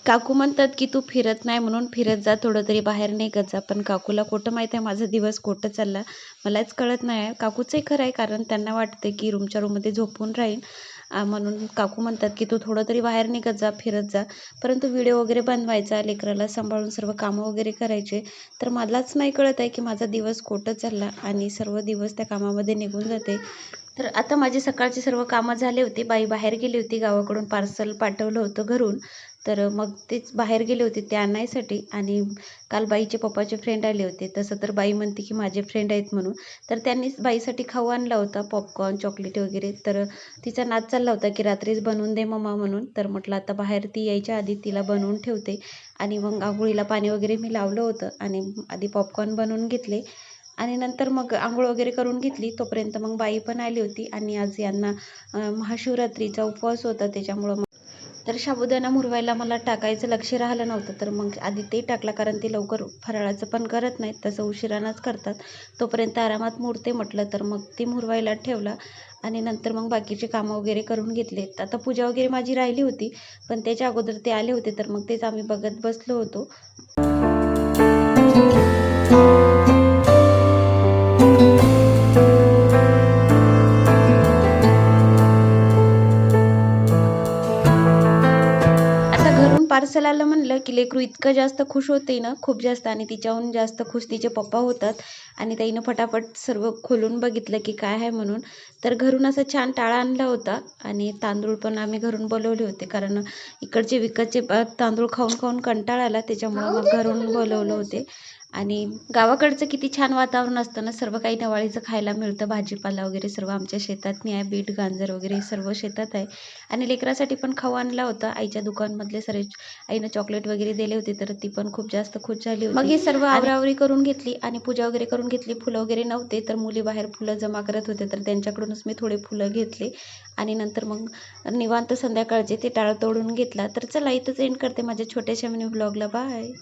काकू म्हणतात की तू फिरत नाही म्हणून फिरत जा, थोडं तरी बाहेर निघत जा. पण काकूला कुठं माहीत आहे माझा दिवस कुठं चालला, मलाच कळत नाही आहे. काकूचंही खरं आहे, कारण त्यांना वाटते की रूमच्या रूममध्ये झोपून राहीन. म्हणून काकू म्हणतात की तू थोडं तरी बाहेर निघत जा, फिरत जा. परंतु व्हिडिओ वगैरे बनवायचा, लेकराला सांभाळून सर्व कामं वगैरे करायचे, तर मलाच नाही कळत आहे की माझा दिवस कुठं चालला आणि सर्व दिवस त्या कामामध्ये निघून जाते. तर आता माझी सकाळची सर्व कामं झाली होती. बाई बाहेर गेली होती, गावाकडून पार्सल पाठवलं होतं घरून. तर मग तेच बाहेर गेले होते ते आणायसाठी. आणि काल बाईचे पप्पाचे फ्रेंड आले होते. तसं तर बाई म्हणते की माझे फ्रेंड आहेत म्हणून. तर त्यांनीच बाईसाठी खाऊ आणला होता, पॉपकॉर्न, चॉकलेट वगैरे. तर तिचा नाद चालला होता की रात्रीच बनवून दे मम्मा म्हणून. तर म्हटलं आता बाहेर ती यायच्या आधी तिला बनवून ठेवते. आणि मग अंघोळीला पाणी वगैरे मी लावलं होतं आणि आधी पॉपकॉर्न बनवून घेतले. आणि नंतर मग अंघोळ वगैरे करून घेतली. तोपर्यंत मग बाई पण आली होती आणि आज यांना महाशिवरात्रीचा उपवास होता, त्याच्यामुळं मग तर साबुदाणा मुरवायला मला टाकायचं लक्ष राहिलं नव्हतं. तर मग आधी ते टाकला, कारण ते लवकर फराळाचं पण करत नाहीत, तसं उशिरानंच करतात. तोपर्यंत आरामात मुरते म्हटलं, तर मग ती मुरवायला ठेवला. आणि नंतर मग बाकीचे कामं वगैरे करून घेतले. आता पूजा वगैरे माझी राहिली होती, पण त्याच्या अगोदर ते आले होते, तर मग तेच आम्ही बघत बसलो होतो. आता घरून पार्सल आलं म्हणलं की लेकरू इतकं जास्त खुश होते ना, खूप जास्त. आणि तिच्याहून जास्त खुश तिचे पप्पा होतात. आणि ताईनं फटाफट सर्व खोलून बघितलं की काय आहे म्हणून. तर घरून असं छान टाळा आणला होता आणि तांदूळ पण आम्ही घरून बोलवले होते, कारण इकडचे विकतचे तांदूळ खाऊन खाऊन कंटाळा आला, त्याच्यामुळं मग घरून बोलवले होते. आणि गावाकडचं किती छान वातावरण असतं ना, सर्व काही नवाळीचं खायला मिळतं, भाजीपाला वगैरे सर्व आमच्या शेतात आहे. बीट, गाजर वगैरे सर्व शेतात आहे. आणि लेकरासाठी पण खाऊ आणला होता आईच्या दुकानमधले सर्व. आईनं चॉकलेट वगैरे दिले होते, तर ती पण खूप जास्त खुश झाली होती. मग ही सर्व आवरावरी करून घेतली आणि पूजा वगैरे करून घेतली. फुलं वगैरे नव्हते, तर मुली बाहेर फुलं जमा करत होते, तर त्यांच्याकडूनच मी थोडे फुलं घेतले. आणि नंतर मग निवांत संध्याकाळचे ते टाळ तोडून घेतला. तर चला, इथंच एंड करते माझ्या छोट्याशा मिनी व्लॉगला. बाय.